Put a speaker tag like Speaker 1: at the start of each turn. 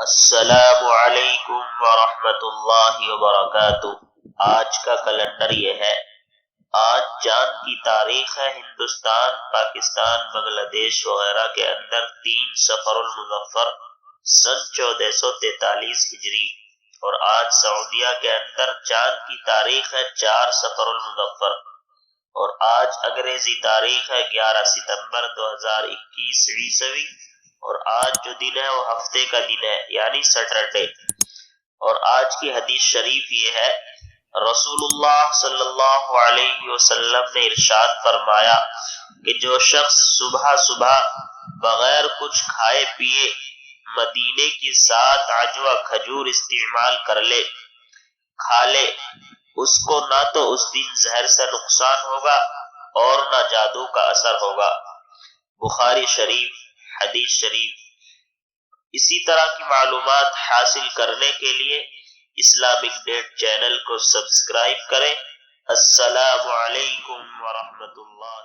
Speaker 1: السلام علیکم ورحمۃ اللہ وبرکاتہ۔ آج کا کیلنڈر یہ ہے، آج چاند کی تاریخ ہے ہندوستان، پاکستان، بنگلہ دیش وغیرہ کے اندر 3 صفر المظفر سن 1443 ہجری، اور آج سعودیہ کے اندر چاند کی تاریخ ہے 4 صفر المظفر، اور آج انگریزی تاریخ ہے 11 ستمبر 2021 عیسوی، اور آج جو دن ہے وہ ہفتے کا دن ہے یعنی سیٹرڈے۔ اور آج کی حدیث شریف یہ ہے، رسول اللہ صلی اللہ علیہ وسلم نے ارشاد فرمایا کہ جو شخص صبح صبح بغیر کچھ کھائے پیے مدینے کی 7 عجوہ کھجور استعمال کر لے، کھا لے، اس کو نہ تو اس دن زہر سے نقصان ہوگا اور نہ جادو کا اثر ہوگا۔ بخاری شریف حدیث شریف۔ اسی طرح کی معلومات حاصل کرنے کے لیے اسلامک ڈیٹ چینل کو سبسکرائب کریں۔ السلام علیکم ورحمۃ اللہ۔